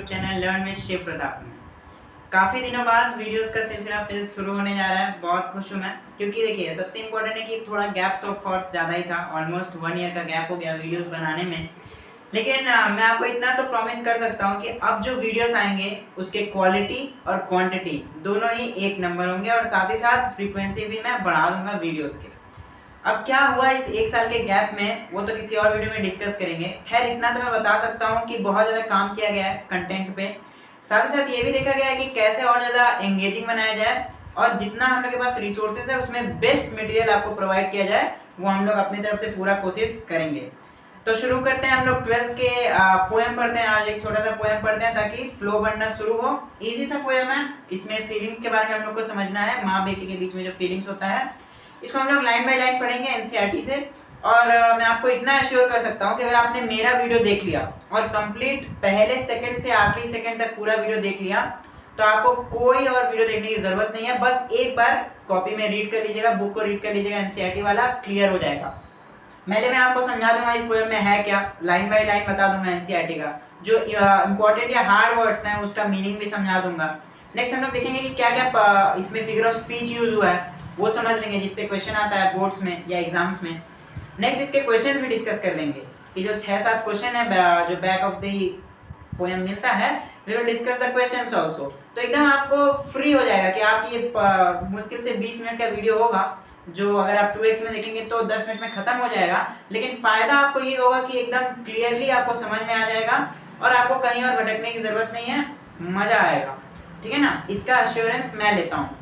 Channel learn with Shiv Pratap में। काफ़ी दिनों बाद वीडियोस का सिलसिला फिर शुरू होने जा रहा है। बहुत खुश हूँ मैं, क्योंकि देखिए सबसे इम्पोर्टेंट है कि थोड़ा गैप तो ऑफ कोर्स ज़्यादा ही था। ऑलमोस्ट 1 ईयर का गैप हो गया वीडियोस बनाने में। लेकिन मैं आपको इतना तो प्रॉमिस कर सकता हूँ कि अब जो वीडियोस आएंगे उसके क्वालिटी और क्वांटिटी दोनों ही एक नंबर होंगे, और साथ ही साथ फ्रीक्वेंसी भी मैं बढ़ा दूंगा वीडियोस के। अब क्या हुआ इस 1 साल के गैप में, वो तो किसी और वीडियो में डिस्कस करेंगे। खैर इतना तो मैं बता सकता हूँ कि बहुत ज़्यादा काम किया गया है कंटेंट पे। साथ ही साथ ये भी देखा गया है कि कैसे और ज़्यादा एंगेजिंग बनाया जाए, और जितना हम लोग के पास रिसोर्सेज है उसमें बेस्ट मटेरियल आपको प्रोवाइड किया जाए, वो हम लोग अपनी तरफ से पूरा कोशिश करेंगे। तो शुरू करते हैं। हम लोग 12th के पोएम पढ़ते हैं। आज एक छोटा सा पोएम पढ़ते हैं ताकि फ्लो बनना शुरू हो। इजी सा पोएम है। इसमें फीलिंग्स के बारे में हम लोग को समझना है। माँ बेटी के बीच में जो फीलिंग्स होता है, इसको हम लोग लाइन बाय लाइन पढ़ेंगे एनसीईआरटी से। और मैं आपको इतना अश्योर कर सकता हूँ कि अगर आपने मेरा वीडियो देख लिया और कंप्लीट पहले सेकंड से आखिरी सेकंड तक पूरा वीडियो देख लिया, तो आपको कोई और वीडियो देखने की जरूरत नहीं है। बस एक बार कॉपी में रीड कर लीजिएगा, बुक को रीड कर लीजिएगा, एनसीईआरटी वाला क्लियर हो जाएगा। पहले मैं आपको समझा दूंगा इस पोएम में है क्या, लाइन बाय लाइन बता दूंगा एनसीईआरटी का। जो इंपॉर्टेंट या हार्ड वर्ड्स हैं उसका मीनिंग भी समझा दूंगा। नेक्स्ट हम लोग देखेंगे कि क्या क्या इसमें फिगर ऑफ स्पीच यूज हुआ है, वो समझ लेंगे, जिससे क्वेश्चन आता है बोर्ड्स में या एग्जाम्स में। नेक्स्ट इसके क्वेश्चंस भी डिस्कस कर लेंगे कि जो 6-7 क्वेश्चन है जो बैक ऑफ द पोएम मिलता है, we will discuss the questions also. तो एकदम आपको फ्री हो जाएगा कि आप ये मुश्किल से 20 मिनट का वीडियो होगा, जो अगर आप 2x में देखेंगे तो 10 मिनट में खत्म हो जाएगा। लेकिन फायदा आपको ये होगा कि एकदम क्लियरली आपको समझ में आ जाएगा और आपको कहीं और भटकने की जरूरत नहीं है, मजा आएगा। ठीक है ना, इसका अश्योरेंस मैं लेता हूँ।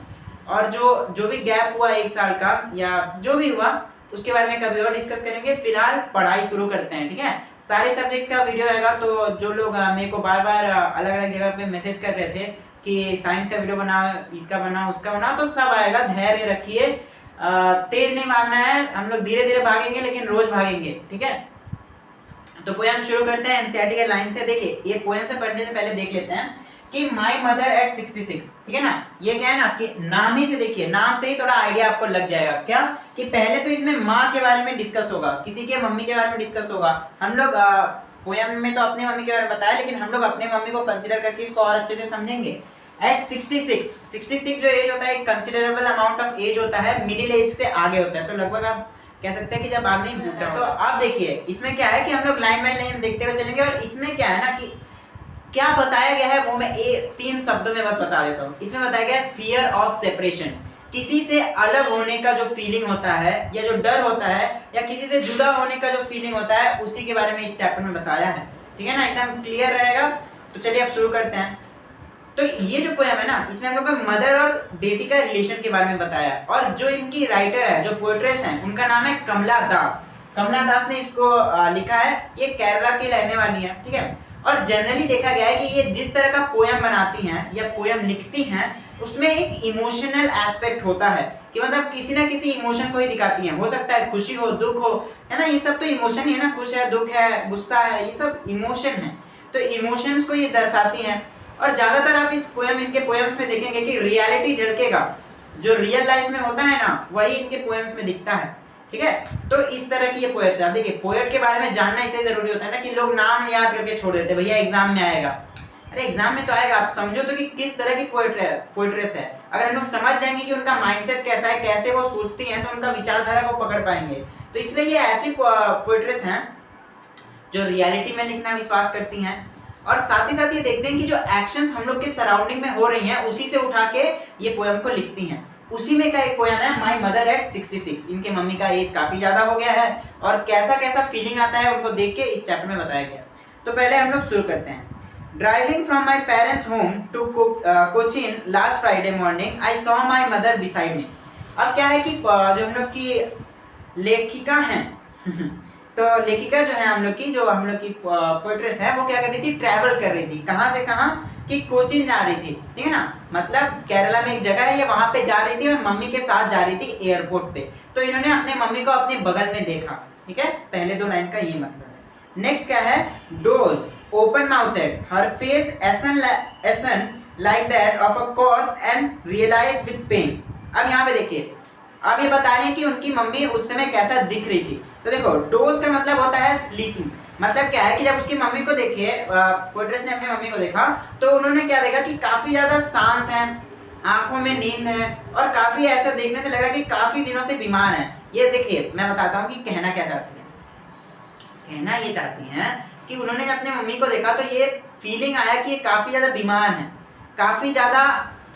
और जो भी गैप हुआ 1 साल का या जो भी हुआ, उसके बारे में कभी और डिस्कस करेंगे। फिलहाल पढ़ाई शुरू करते हैं। ठीक है, सारे सब्जेक्ट्स का वीडियो आएगा। तो जो लोग मेरे को बार बार अलग अलग जगह पे मैसेज कर रहे थे कि साइंस का वीडियो बनाओ, इसका बनाओ, उसका बनाओ, तो सब आएगा। धैर्य रखिए, तेज नहीं भागना है, हम लोग धीरे धीरे भागेंगे लेकिन रोज भागेंगे। ठीक है, तो पोएम शुरू करते हैं एनसीईआरटी के लाइन से। देखिए ये पोएम से पढ़ने से पहले देख लेते हैं कि माई मदर एट 66। ठीक है ना, ये क्या है ना कि नाम ही से, देखिए नाम से ही थोड़ा आइडिया आपको लग जाएगा क्या, कि पहले तो इसमें माँ के बारे में डिस्कस होगा, किसी के मम्मी के बारे में डिस्कस होगा। हम लोग पोएम में तो अपने मम्मी के बारे में बताया, लेकिन हम लोग अपने मम्मी को कंसिडर करके इसको और अच्छे से समझेंगे। एट 66 जो एज होता है, एक कंसिडरेबल अमाउंट ऑफ एज होता है, मिडिल एज से आगे होता है। तो लगभग आप कह सकते हैं कि जब आदमी बूढ़ा है। तो आप देखिए इसमें क्या है कि हम लोग लाइन बाय लाइन देखते हुए चलेंगे। और इसमें क्या है ना कि क्या बताया गया है वो मैं 3 शब्दों में बस बता देता हूँ। इसमें बताया गया है फियर ऑफ सेपरेशन, किसी से अलग होने का जो फीलिंग होता है या जो डर होता है या किसी से जुदा होने का जो फीलिंग होता है, उसी के बारे में इस चैप्टर में बताया है। ठीक है ना, एकदम क्लियर रहेगा। तो चलिए अब शुरू करते हैं। तो ये जो पोएम है ना, इसमें हम लोग को मदर और बेटी का रिलेशन के बारे में बताया है। और जो इनकी राइटर है, जो पोएट्रेस है, उनका नाम है कमला दास। कमला दास ने इसको लिखा है। ये केरला की रहने वाली है। ठीक है, और जनरली देखा गया है कि ये जिस तरह का पोएम बनाती हैं या पोएम लिखती हैं, उसमें एक इमोशनल एस्पेक्ट होता है, कि मतलब किसी ना किसी इमोशन को ही दिखाती हैं। हो सकता है खुशी हो, दुख हो, है ना, ये सब तो इमोशन ही है ना। खुश है, दुख है, गुस्सा है, ये सब इमोशन है। तो इमोशंस को ये दर्शाती हैं। और ज्यादातर आप इस पोएम, इनके पोएम्स में देखेंगे कि रियलिटी झलकेगा, जो रियल लाइफ में होता है ना, वही इनके पोएम्स में दिखता है। ठीक है, तो इस तरह की ये पोएट्स है। देखिए पोएट के बारे में जानना इसलिए जरूरी होता है ना कि लोग नाम याद करके छोड़ देते, भैया एग्जाम में आएगा। अरे एग्जाम में तो आएगा, आप समझो तो कि किस तरह की पोएट्रेस है। अगर हम लोग समझ जाएंगे कि उनका माइंडसेट कैसा है, कैसे वो सोचती हैं, तो उनका विचारधारा को पकड़ पाएंगे। तो इसलिए ये ऐसी पोएट्रेस हैं जो रियलिटी में लिखना विश्वास करती हैं, और साथ ही साथ ये देखते हैं कि जो एक्शंस हम लोग के सराउंडिंग में हो रही हैं, उसी से उठा के ये पोएम को लिखती हैं। उसी में का एक पोएम है माई मदर एट 66। इनके मम्मी का एज काफी ज्यादा हो गया है, और कैसा कैसा फीलिंग आता है उनको देख के इस चैप्टर में बताया गया। तो पहले हम लोग शुरू करते हैं। Driving from my parents home to Cochin last Friday morning, I saw my mother beside me. अब क्या है कि जो हम लोग की लेखिका हैं तो लेखिका जो है हम लोग की पोएट्रेस है, वो क्या कर रही थी, ट्रैवल कर रही थी। कहाँ से कहाँ, कि कोचीन जा रही थी। ठीक है ना, मतलब केरला में एक जगह है, ये वहां पे जा रही थी और मम्मी के साथ जा रही थी एयरपोर्ट पे। तो इन्होंने अपने मम्मी को अपने बगल में देखा। ठीक है, पहले 2 लाइन का ये मतलब है। नेक्स्ट क्या है, those open mouthed, her face ashen like that of a corpse and realised with pain. अब यहाँ पे देखिए, अब ये बता रहे हैं कि उनकी मम्मी उस समय कैसा दिख रही थी। तो देखो डोज का मतलब होता है स्लीपिंग, मतलब क्या है कि जब उसकी मम्मी को देखे, पोएट्रेस ने अपनी मम्मी को देखा तो उन्होंने क्या देखा कि काफी ज्यादा शांत है, आंखों में नींद है और काफी ऐसा देखने से लग रहा है कि काफी दिनों से बीमार है। ये देखिए मैं बताता हूँ कि कहना क्या चाहती है। कहना ये चाहती हैं कि उन्होंने अपने मम्मी को देखा तो ये फीलिंग आया कि ये काफी ज्यादा बीमार है, काफी ज्यादा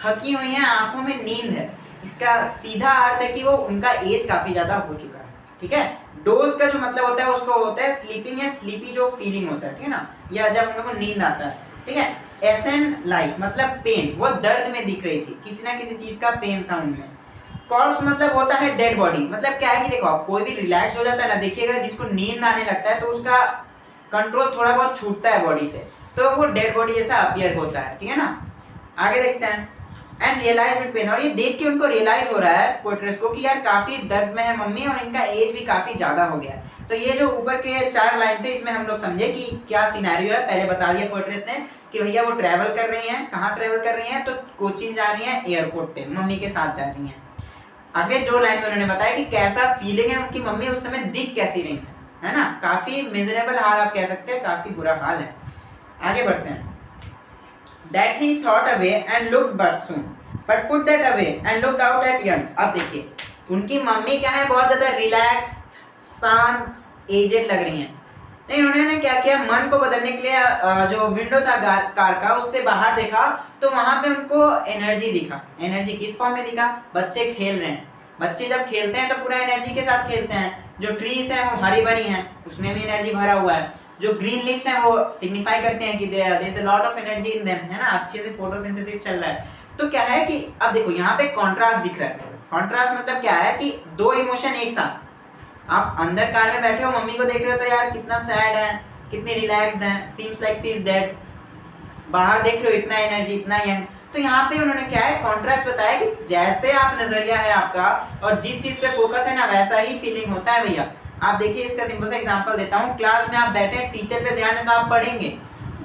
थकी हुई है, आंखों में नींद है। इसका सीधा अर्थ है कि वो उनका एज काफी ज्यादा हो चुका है। ठीक है, डोज का जो मतलब होता है उसको होता है स्लीपिंग है, स्लीपी जो फीलिंग होता है, ठीक है ना, या जब हम लोग को नींद आता है। ठीक है, एसेंट लाइक मतलब पेन, वो दर्द में दिख रही थी, किसी ना किसी चीज का पेन था उनमें। कॉर्प्स मतलब होता है डेड बॉडी, मतलब क्या है कि देखो आप कोई भी रिलैक्स हो जाता है ना, देखिएगा जिसको नींद आने लगता है तो उसका कंट्रोल थोड़ा बहुत छूटता है बॉडी से, तो वो डेड बॉडी जैसा अपीयर होता है। ठीक है ना, आगे देखते हैं। एंड रियलाइज विद पेन, और ये देख के उनको रियलाइज हो रहा है पोएट्रेस को कि यार काफी दर्द में है मम्मी और इनका एज भी काफी ज्यादा हो गया। तो ये जो ऊपर के 4 लाइन थे इसमें हम लोग समझे कि क्या सिनेरियो है। पहले बता दिया पोएट्रेस ने कि भैया वो ट्रैवल कर रही हैं, कहाँ ट्रैवल कर रही हैं, तो कोचीन जा रही हैं, एयरपोर्ट पे मम्मी के साथ जा रही हैं। अगले 2 लाइन में उन्होंने बताया कि कैसा फीलिंग है, उनकी मम्मी उस समय दिख कैसी रही है ना, काफी मिजरेबल हाल आप कह सकते हैं, काफी बुरा हाल है। आगे बढ़ते हैं। That he thought away and looked back soon, but put that away and looked out at young। अब देखिए उनकी मम्मी क्या है, बहुत ज्यादा रिलैक्स्ड, शांत, एजेड लग रही हैं। नहीं, उन्होंने क्या किया, मन को बदलने के लिए जो विंडो था कार का उससे बाहर देखा तो वहां पे उनको एनर्जी दिखा। एनर्जी किस फॉर्म में दिखा, बच्चे खेल रहे हैं। बच्चे जब खेलते हैं तो पूरा एनर्जी के साथ खेलते हैं। जो ट्रीज हैं वो हरी भरी हैं, उसमें भी एनर्जी भरा हुआ है। जो ग्रीन लीव्स हैं वो सिग्निफाई करते हैं कि there is a lot of energy in them, है ना, अच्छे से फोटोसिंथेसिस चल रहा है। तो क्या है कि अब देखो यहाँ पे कॉन्ट्रास्ट दिख रहा है। कॉन्ट्रास्ट मतलब क्या है कि 2 इमोशन एक साथ। आप अंदर कार में बैठे हो, मम्मी को देख रहे हो तो यार कितना सैड है, कितनी रिलैक्स्ड है, seems like she is dead. बाहर देख रहे हो इतना एनर्जी, इतना यंग। तो यहाँ पे उन्होंने क्या है, कॉन्ट्रास्ट बताया कि जैसे आप नजरिया है आपका और जिस चीज पे फोकस है ना, वैसा ही फीलिंग होता है भैया। आप देखिए इसका सिंपल सा एग्जांपल देता हूँ। क्लास में आप बैठे हैं, टीचर पे ध्यान है तो आप पढ़ेंगे,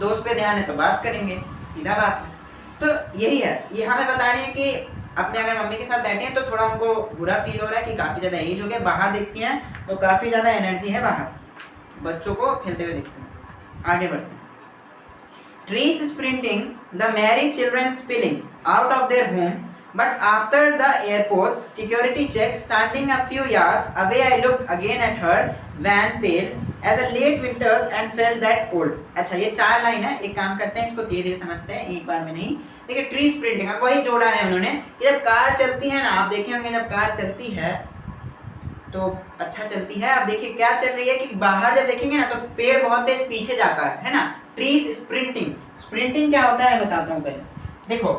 दोस्त पे ध्यान है तो बात करेंगे, सीधा बात है। तो यही है, ये हमें बता रही है कि अपने अगर मम्मी के साथ बैठे हैं तो थोड़ा उनको बुरा फील हो रहा है कि काफी ज्यादा एज हो गया। बाहर देखती हैं तो काफी ज्यादा एनर्जी है बाहर, बच्चों को खेलते हुए देखते हैं। आगे बढ़ते हैं। Trees sprinting, the merry children spilling out of their home. But after the airport's security check, standing a few yards away, I looked again at her, van pale as a late winters, and felt that old। अच्छा, ये 4 line है, एक काम करते हैं इसको धीरे धीरे समझते हैं, एक बार में नहीं। देखिए ट्री स्प्रिंटिंग, अब वही जोड़ा है उन्होंने कि जब कार चलती है ना, आप देखे होंगे जब कार चलती है तो अच्छा चलती है। आप देखिए क्या चल रही है कि बाहर जब देखेंगे ना तो पेड़ बहुत तेज पीछे जाता है ना। ट्रीज स्प्रिंटिंग, स्प्रिंटिंग क्या होता है मैं बताता हूँ पहले। देखो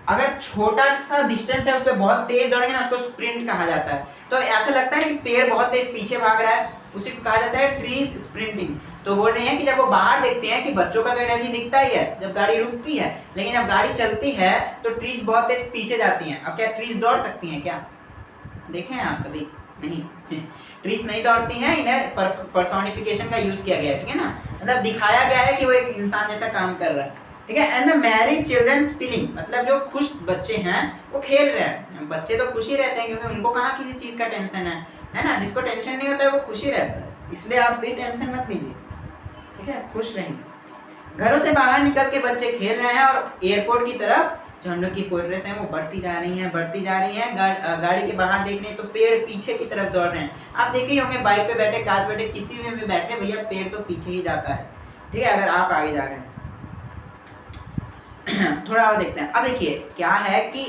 अगर छोटा सा डिस्टेंस है उस पर बहुत तेज दौड़ेंगे ना, उसको स्प्रिंट कहा जाता है। तो ऐसा लगता है कि पेड़ बहुत तेज पीछे भाग रहा है, उसी को कहा जाता है ट्रीज स्प्रिंटिंग। तो बोल रहे हैं कि जब वो बाहर देखते हैं कि बच्चों का तो एनर्जी दिखता ही है जब गाड़ी रुकती है, लेकिन जब गाड़ी चलती है तो ट्रीज बहुत तेज पीछे जाती हैं। अब क्या ट्रीज दौड़ सकती हैं क्या, देखें आप कभी? नहीं ट्रीज नहीं दौड़ती हैं, इन्हें पर्सोनिफिकेशन का यूज किया गया है, ठीक है ना, मतलब दिखाया गया है कि वो एक इंसान जैसा काम कर रहा है। ठीक है, and the Mary children spilling, मतलब जो खुश बच्चे हैं वो खेल रहे हैं। बच्चे तो खुश ही रहते हैं क्योंकि उनको कहाँ किसी चीज का टेंशन है ना। जिसको टेंशन नहीं होता है वो खुश ही रहता है, इसलिए आप भी टेंशन मत लीजिए, ठीक है, खुश रहेंगे। घरों से बाहर निकल के बच्चे खेल रहे हैं और एयरपोर्ट की तरफ जो हम लोग की पोएट्रेस है वो बढ़ती जा रही हैं। गाड़ी के बाहर देख रहे हैं तो पेड़ पीछे की तरफ दौड़ रहे हैं। आप देखे ही होंगे बाइक पे बैठे, कार पे बैठे, किसी में भी बैठे भैया पेड़ तो पीछे ही जाता है, ठीक है, अगर आप आगे जा रहे हैं। थोड़ा और देखते हैं। अब देखिए क्या है कि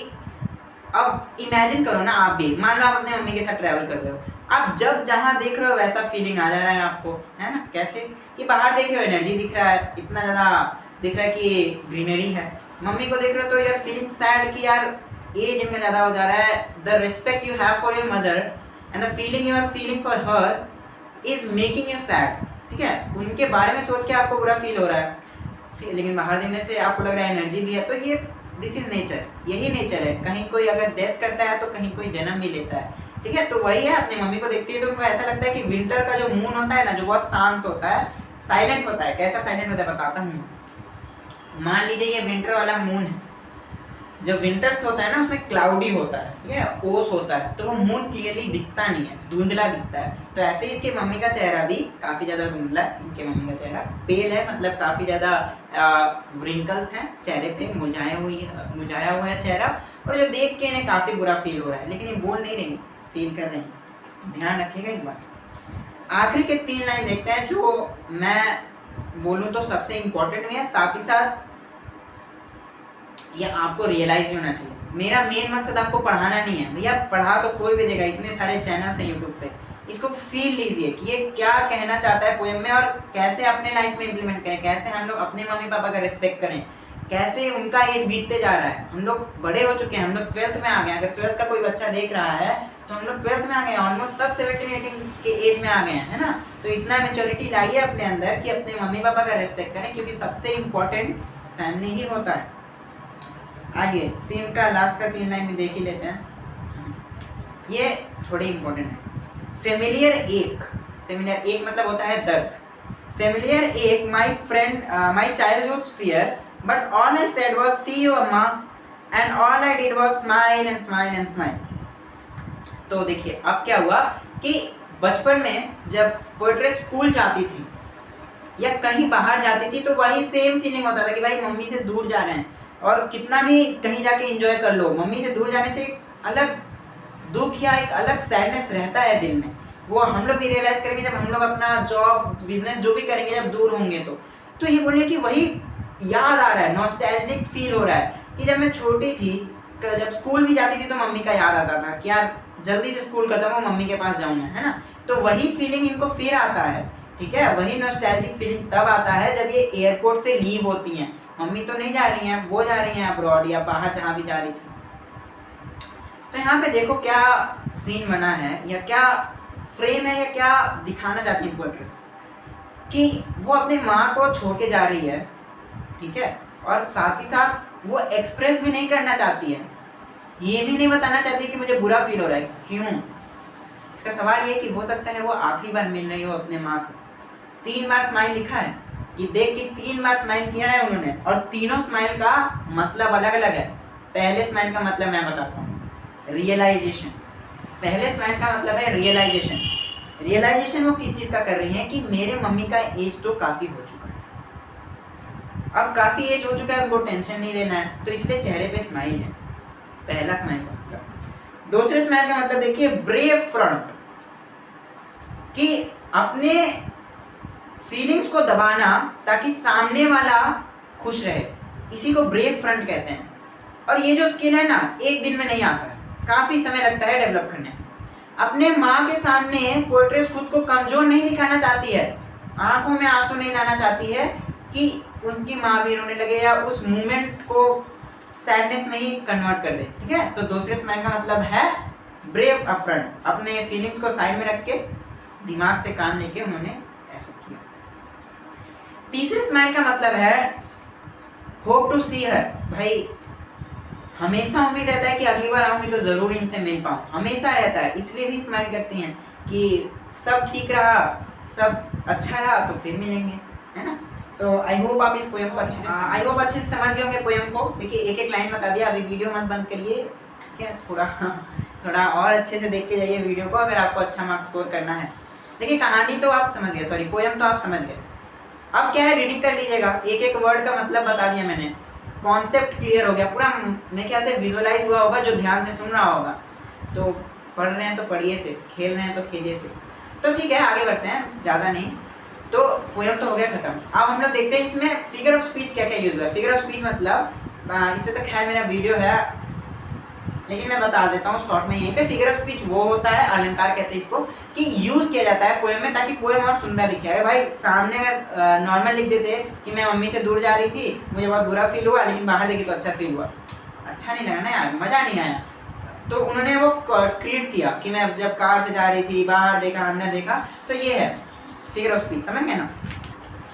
अब इमेजिन करो ना, आप भी मान लो आप अपने मम्मी के साथ ट्रैवल कर रहे हो, आप जब जहाँ देख रहे हो वैसा फीलिंग आ जा रहा है आपको, है ना। कैसे कि बाहर देख रहे हो एनर्जी दिख रहा है, इतना ज़्यादा दिख रहा है कि ग्रीनरी है। मम्मी को देख रहे हो तो यार फीलिंग सैड कि यार एज इनका ज़्यादा हो जा रहा है। The respect you have for your mother and the feeling you are feeling for her is making you sad, ठीक है, उनके बारे में सोच के आपको बुरा फील हो रहा है, लेकिन बाहर देखने से आपको लग रहा है एनर्जी भी है। तो ये दिस इज नेचर, यही नेचर है। कहीं कोई अगर डेथ करता है तो कहीं कोई जन्म भी लेता है, ठीक है। तो वही है, अपनी मम्मी को देखती है तो उनको ऐसा लगता है कि विंटर का जो मून होता है ना, जो बहुत शांत होता है, साइलेंट होता है। कैसा साइलेंट होता है बताता हूँ। मान लीजिए ये विंटर वाला मून है, जब विंटर्स होता है ना उसमें क्लाउडी होता है, ठीक है, ओस होता है, तो वो मून क्लियरली दिखता नहीं है, धुंधला दिखता है। तो ऐसे ही इसके मम्मी का चेहरा भी काफ़ी ज़्यादा धुंधला है, इनके मम्मी का चेहरा पेल है, मतलब काफ़ी ज़्यादा व्रिंकल्स हैं चेहरे पे, मुरझाया हुआ है चेहरा, और जो देख के इन्हें काफ़ी बुरा फील हो रहा है, लेकिन ये बोल नहीं रही, फील कर रही हैं, ध्यान रखिएगा इस बात। आखिरी के 3 लाइन देखते हैं जो मैं बोलूँ तो सबसे इम्पोर्टेंट भी है, साथ ही साथ ये आपको रियलाइज भी होना चाहिए। मेरा मेन मकसद आपको पढ़ाना नहीं है भैया, पढ़ा तो कोई भी देगा, इतने सारे चैनल्स हैं यूट्यूब पे, इसको फील लीजिए कि ये क्या कहना चाहता है पोएम में, और कैसे अपने लाइफ में इम्प्लीमेंट करें, कैसे हम लोग अपने मम्मी पापा का रिस्पेक्ट करें, कैसे उनका एज बीतते जा रहा है, हम लोग बड़े हो चुके हैं, हम लोग 12th में आ गए, अगर 12th का कोई बच्चा देख रहा है तो हम लोग 12th में आ गए हैं, ऑलमोस्ट सब 17-18 के एज में आ गए हैं, है ना। तो इतना मेच्योरिटी लाइए अपने अंदर कि अपने मम्मी पापा का रिस्पेक्ट करें, क्योंकि सबसे इम्पोर्टेंट फैमिली ही होता है। आगे 3 का लास्ट का 3 लाइन में देख ही लेते हैं, ये थोड़ी इंपॉर्टेंट है। फेमिलियर एक मतलब होता है दर्द। फेमिलियर एक, my friend, my childhood fear, but all I said was see you अम्मा, and all I did was smile and smile and smile. तो देखिए अब क्या हुआ कि बचपन में जब पोएट्री स्कूल जाती थी या कहीं बाहर जाती थी तो वही सेम फीलिंग होता था कि भाई मम्मी से दूर जा रहे हैं, और कितना भी कहीं जाके एंजॉय कर लो, मम्मी से दूर जाने से एक अलग दुख या एक अलग सैडनेस रहता है दिल में। वो हम लोग भी रियलाइज करेंगे जब हम लोग अपना जॉब बिजनेस जो भी करेंगे जब दूर होंगे तो ये बोलिए कि वही याद आ रहा है, नॉस्टैल्जिक फील हो रहा है कि जब मैं छोटी थी, जब स्कूल भी जाती थी तो मम्मी का याद आता था कि यार जल्दी से स्कूल खत्म हो, मम्मी के पास जाऊँ मैं, है ना। तो वही फीलिंग इनको फिर आता है, ठीक है, वही नॉस्टैल्जिक फीलिंग तब आता है जब ये एयरपोर्ट से लीव होती हैं। मम्मी तो नहीं जा रही हैं, वो जा रही हैं अब्रॉड या बाहर जहाँ भी जा रही थी। तो यहाँ पे देखो क्या सीन बना है या क्या फ्रेम है या क्या दिखाना चाहती है पोएट्रेस, कि वो अपनी माँ को छोड़ के जा रही है, ठीक है, और साथ ही साथ वो एक्सप्रेस भी नहीं करना चाहती है, ये भी नहीं बताना चाहती कि मुझे बुरा फील हो रहा है, क्यों। इसका सवाल ये कि हो सकता है वो आखिरी बार मिल रही हो अपने माँ से। 3 बार स्माइल लिखा है, ये देख के 3 बार स्माइल किया है उन्होंने, और तीनों स्माइल का मतलब अलग अलग है। पहले स्माइल का मतलब मैं बताता हूँ, रियलाइजेशन। पहले स्माइल का मतलब है रियलाइजेशन। रियलाइजेशन वो किस चीज़ का कर रही है कि मेरे मम्मी का एज तो काफ़ी हो चुका है, अब काफ़ी एज हो चुका है, उनको टेंशन नहीं देना है, तो इसलिए चेहरे पे स्माइल है, पहला स्माइल का मतलब। दूसरे स्माइल का मतलब देखिए ब्रेव फ्रंट, कि अपने फीलिंग्स को दबाना ताकि सामने वाला खुश रहे, इसी को ब्रेव फ्रंट कहते हैं। और ये जो स्किल है ना, एक दिन में नहीं आता है, काफ़ी समय लगता है डेवलप करने में। अपने माँ के सामने पोएट्रेस खुद को कमज़ोर नहीं दिखाना चाहती है, आंखों में आंसू नहीं लाना चाहती है कि उनकी माँ भी रोने लगे या उस मोमेंट को सैडनेस में ही कन्वर्ट कर दे, ठीक है। तो दूसरे स्माइल का मतलब है ब्रेव अपफ्रंट, अपने फीलिंग्स को साइड में रख के दिमाग से काम लेके उन्होंने ऐसा किया। तीसरे स्माइल का मतलब है होप टू सी हर, भाई हमेशा उम्मीद रहता है कि अगली बार आऊँगी तो ज़रूर इनसे मिल पाऊँ, हमेशा रहता है, इसलिए भी स्माइल करती हैं कि सब ठीक रहा, सब अच्छा रहा तो फिर मिलेंगे, है ना। तो आई होप आप इस पोएम को अच्छे से समझ गए होंगे पोएम को। देखिए एक एक लाइन बता दिया, अभी वीडियो मत बंद करिए, क्या थोड़ा और अच्छे से देख के जाइए वीडियो को अगर आपको अच्छा मार्क्स स्कोर करना है। देखिए कहानी तो आप समझ गए, सॉरी पोएम तो आप समझ गए, अब क्या है रीडिंग कर लीजिएगा, एक एक वर्ड का मतलब बता दिया मैंने, कॉन्सेप्ट क्लियर हो गया पूरा, मेरे ख्याल से विजुअलाइज हुआ होगा जो ध्यान से सुन रहा होगा। तो पढ़ रहे हैं तो पढ़िए से, खेल रहे हैं तो खेलिए से। तो ठीक है आगे बढ़ते हैं, ज़्यादा नहीं। तो पोएम तो हो गया खत्म। अब हम लोग देखते हैं इसमें फिगर ऑफ स्पीच क्या क्या यूज़ हुआ है। फिगर ऑफ स्पीच मतलब इस पर तो खैर मेरा वीडियो है, लेकिन मैं बता देता हूँ शॉर्ट में। यहीं पे फिगर ऑफ स्पीच वो होता है, अलंकार कहते हैं इसको, कि यूज़ किया जाता है पोएम में ताकि पोएम और सुंदर दिखे। अगर भाई सामने अगर नॉर्मल लिख देते कि मैं मम्मी से दूर जा रही थी, मुझे बहुत बुरा फील हुआ, लेकिन बाहर देखी तो अच्छा फील हुआ, अच्छा नहीं लगा ना यार, मज़ा नहीं आया। तो उन्होंने वो क्रिएट किया कि मैं जब कार से जा रही थी, बाहर देखा, अंदर देखा, तो ये है फिगर ऑफ स्पीच, समझ गए ना।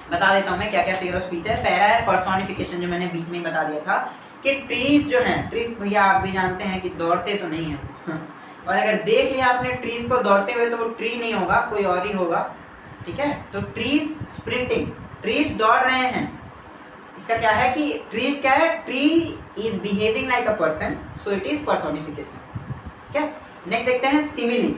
बता देता हूँ मैं क्या क्या फिगर ऑफ स्पीच है। पहला है पर्सोनिफिकेशन, जो मैंने बीच में ही बता दिया था कि ट्रीज जो हैं, ट्रीज भैया आप भी जानते हैं कि दौड़ते तो नहीं हैं और अगर देख लिया आपने ट्रीज को दौड़ते हुए तो वो ट्री नहीं होगा, कोई और ही होगा, ठीक है। तो ट्रीज स्प्रिंटिंग, ट्रीज दौड़ रहे हैं, इसका क्या है कि ट्रीज क्या है, tree is behaving like a person, so it is personification. ठीक है, नेक्स्ट देखते हैं सिमिली।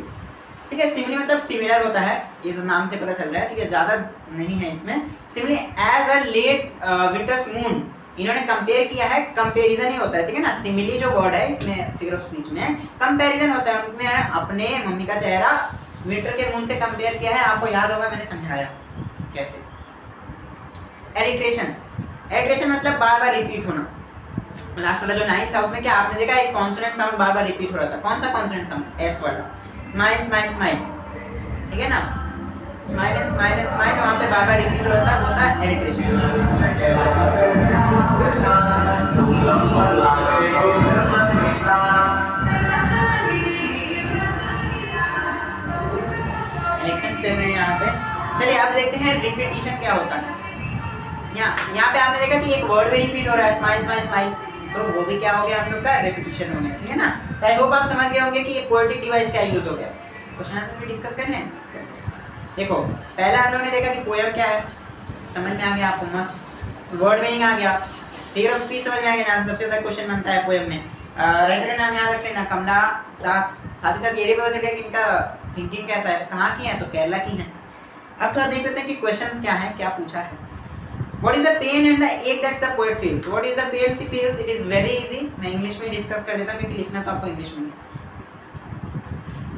ठीक है, सिमिली मतलब सिमिलर होता है, ये तो नाम से पता चल रहा है। ठीक है, ज़्यादा नहीं है इसमें। Simile as a late winter's moon, इन्होंने कंपेयर किया है, कंपैरिजन ही होता है। ठीक है ना, सिमिली जो वर्ड है इसमें फिगर ऑफ स्पीच में कंपैरिजन होता है। उन्होंने अपने मम्मी का चेहरा विंटर के मून से कंपेयर किया है। आपको याद होगा मैंने समझाया कैसे। एलिट्रेशन, एलिट्रेशन मतलब बार बार रिपीट होना। लास्ट वाला जो 9 था उसमें क्या आपने देखा, एक कॉन्सोनेंट साउंड बार बार रिपीट हो रहा था। कौन सा कॉन्सोनेंट साउंड? एस वाला। स्माइल स्माइल स्माइल, ठीक है ना, स्माइल एंड स्माइल वहाँ पे बार बार रिपीट हो रहा था, वो था एलिट्रेशन। इलेक्शन चल रहे हैं यहाँ पे। चलिए आप देखते हैं रिपीटिशन क्या होता है। यहाँ पे आपने देखा कि एक वर्ड भी रिपीट हो रहा है, स्माइल स्माइल स्माइल, तो वो भी क्या हो गया हम लोग का, रिपीटिशन हो गया। ठीक है ना, तो आई होप आप समझ गए होंगे कि ये पोएटिक डिवाइस क्या यूज हो गया। क्वेश्चन आंसर भी डिस्कस करने हैं। देखो पहला हम लोगों ने देखा कि पोएम क्या है, समझ में आ गया आपको, मस्त वर्ड मीनिंग आ गया, फिगर ऑफ स्पीच समझ में आ गया, जहाँ से सबसे ज़्यादा क्वेश्चन बनता है पोएम में। राइटर का नाम याद रख लेना, कमला दास। साथ ही साथ ये भी पता चल गया कि इनका थिंकिंग कैसा है, कहाँ की है, तो केरला की है। अब थोड़ा देख लेते हैं कि क्वेश्चंस क्या है, क्या पूछा है। What is the pain and the ache that the poet feels? What is the pain she feels? It is very easy. मैं इंग्लिश में डिस्कस कर देता हूँ क्योंकि लिखना तो आपको इंग्लिश में है।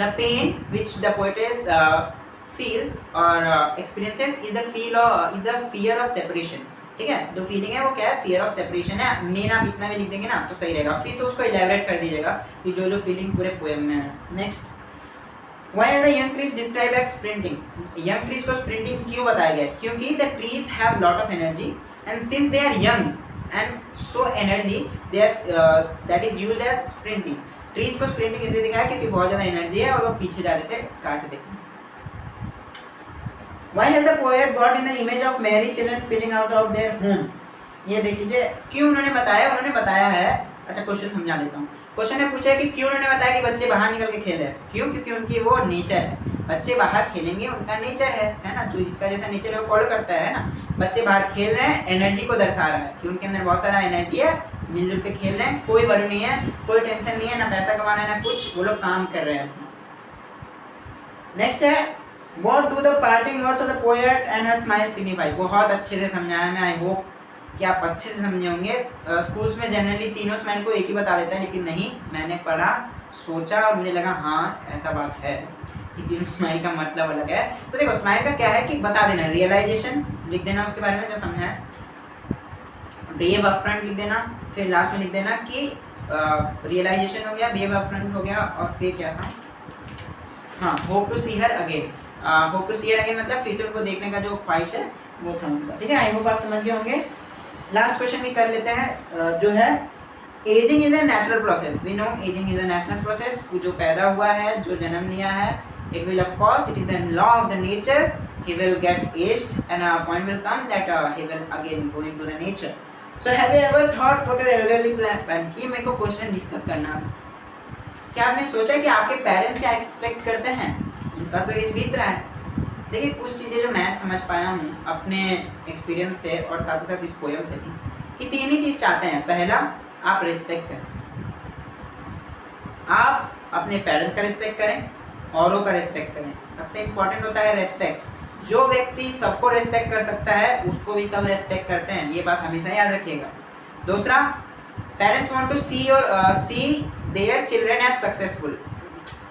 The pain which the poetess feels or experiences is the fear of separation. ठीक है, जो फीलिंग है वो क्या है, फियर ऑफ सेपरेशन है। मेन आप इतना भी लिख देंगे ना तो सही रहेगा, फिर तो उसको इलेबोरेट कर दीजिएगा कि जो जो फीलिंग पूरे पोएम में है। Next, Why are the young trees described as sprinting? Young trees को sprinting क्यों बताया गया? क्योंकि the trees have lot of energy and since they are young and so energy they are that is used as sprinting. Trees को sprinting इसलिए दिखाया क्योंकि बहुत ज़्यादा एनर्जी है और वो पीछे जा रहे थे कार से देखने। Why has the poet brought in the image of merry children spilling out of their home? ये देख लीजिए क्यों उन्होंने बताया है। अच्छा क्वेश्चन समझा देता हूँ। क्वेश्चन ने पूछा है कि क्यों उन्होंने बताया कि बच्चे बाहर निकल के खेले। क्यों? क्योंकि उनकी वो नेचर है, बच्चे बाहर खेलेंगे, उनका नेचर है ना, जो जिसका जैसा नेचर है वो फॉलो करता है ना। बच्चे बाहर खेल रहे हैं, एनर्जी को दर्शा रहा है कि उनके अंदर बहुत सारा एनर्जी है, मिलजुल के खेल रहे हैं, कोई वरी नहीं है, कोई टेंशन नहीं है, ना पैसा कमाना है ना कुछ, वो लोग काम कर रहे हैं। नेक्स्ट है, What do the parting words of the poet and her smile signify? बहुत अच्छे से समझाया मैं, आई होप कि आप अच्छे से समझे होंगे। स्कूल्स में जनरली तीनों स्माइल को एक ही बता देता है, लेकिन नहीं, मैंने पढ़ा, सोचा और मुझे लगा हाँ ऐसा बात है कि तीनों स्माइल का मतलब अलग है। तो देखो स्माइल का क्या है कि बता देना, रियलाइजेशन लिख देना उसके बारे में जो समझा है, ब्रेव अपफ्रंट लिख देना, फिर लास्ट में लिख देना कि रियलाइजेशन हो गया, ब्रेव अपफ्रंट हो गया, और फिर क्या था, हाँ hope to see her again. Hope to see her again मतलब फ्यूचर को देखने का जो ख्वाहिश है वो था उनका। ठीक है, आई होप आप समझ गए होंगे। लास्ट क्वेश्चन भी कर लेते हैं, जो है ageing is a natural process. We know ageing is a natural process, जो पैदा हुआ है, जो जन्म लिया है, it will of course, it is the law of the nature, he will get aged and a point will come that he will again go into the nature. So have you ever thought what your elderly parents, ये मेरे को question discuss करना था। क्या आपने सोचा कि आपके पेरेंट्स क्या एक्सपेक्ट करते हैं? उनका तो एज बीत रहा है। देखिए कुछ चीज़ें जो मैं समझ पाया हूँ अपने एक्सपीरियंस से और साथ ही साथ इस पोएम से भी, कि तीन ही चीज़ चाहते हैं। पहला, आप रिस्पेक्ट करें, आप अपने पेरेंट्स का रिस्पेक्ट करें, औरों का रिस्पेक्ट करें। सबसे इम्पोर्टेंट होता है रिस्पेक्ट। जो व्यक्ति सबको रिस्पेक्ट कर सकता है उसको भी सब रिस्पेक्ट करते हैं, ये बात हमेशा याद रखिएगा। दूसरा, parents want to see their children as successful.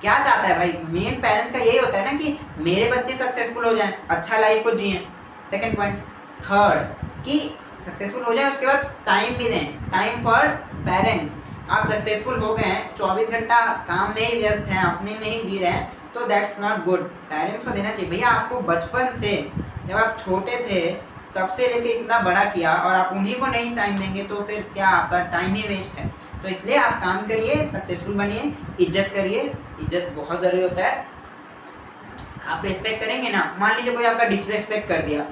क्या चाहता है भाई, मेन पेरेंट्स का यही होता है ना कि मेरे बच्चे सक्सेसफुल हो जाएं, अच्छा लाइफ को जिएं। Second point. थर्ड, कि सक्सेसफुल हो जाए उसके बाद टाइम भी दें, टाइम फॉर पेरेंट्स। आप सक्सेसफुल हो गए हैं, 24 घंटा काम में ही व्यस्त हैं, अपने में ही जी रहे हैं, तो दैट्स नॉट गुड। पेरेंट्स को देना चाहिए। भैया आपको बचपन से, जब आप छोटे थे तब से लेके इतना बड़ा किया और आप उन्हीं को नहीं टाइम देंगे तो फिर क्या, आपका टाइम ही वेस्ट है। तो इसलिए आप काम करिए, सक्सेसफुल बनिए, इज्जत करिए, इज्जत बहुत ज़रूरी होता है। आप रिस्पेक्ट करेंगे ना, मान लीजिए कोई आपका डिसरिस्पेक्ट कर दिया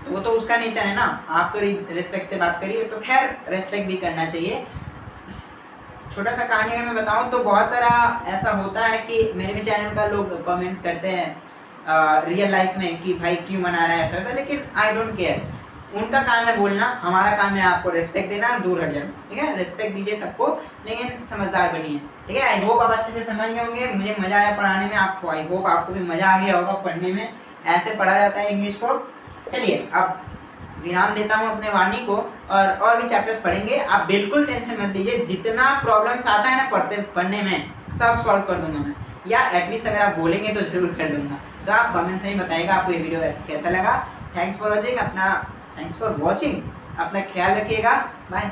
तो वो तो उसका नेचर है ना, आप तो रिस्पेक्ट से बात करिए। तो खैर रिस्पेक्ट भी करना चाहिए। छोटा सा कहानी अगर मैं बताऊं तो बहुत सारा ऐसा होता है कि मेरे भी चैनल का लोग कमेंट्स करते हैं रियल लाइफ में कि भाई क्यों मना रहा है ऐसा वैसा, लेकिन आई डोंट केयर। उनका काम है बोलना, हमारा काम है आपको रिस्पेक्ट देना और दूर हट जाना, ठीक है। रिस्पेक्ट दीजिए सबको, लेकिन समझदार बनिए, ठीक है। आई होप आप अच्छे से समझ गए होंगे, मुझे मज़ा आया पढ़ाने में आपको, आई होप आपको भी मज़ा आ गया होगा पढ़ने में, ऐसे पढ़ा जाता है इंग्लिश को। चलिए अब विराम देता हूँ अपने वाणी को, और भी चैप्टर्स पढ़ेंगे। आप बिल्कुल टेंशन मत लीजिए, जितना प्रॉब्लम्स आता है ना पढ़ने में सब सॉल्व कर दूंगा मैं, या एटलीस्ट अगर आप बोलेंगे तो ज़रूर कर दूंगा। तो आप कमेंट्स में बताइएगा आपको ये वीडियो कैसा लगा। थैंक्स फॉर वॉचिंग, अपना ख्याल रखिएगा, बाय।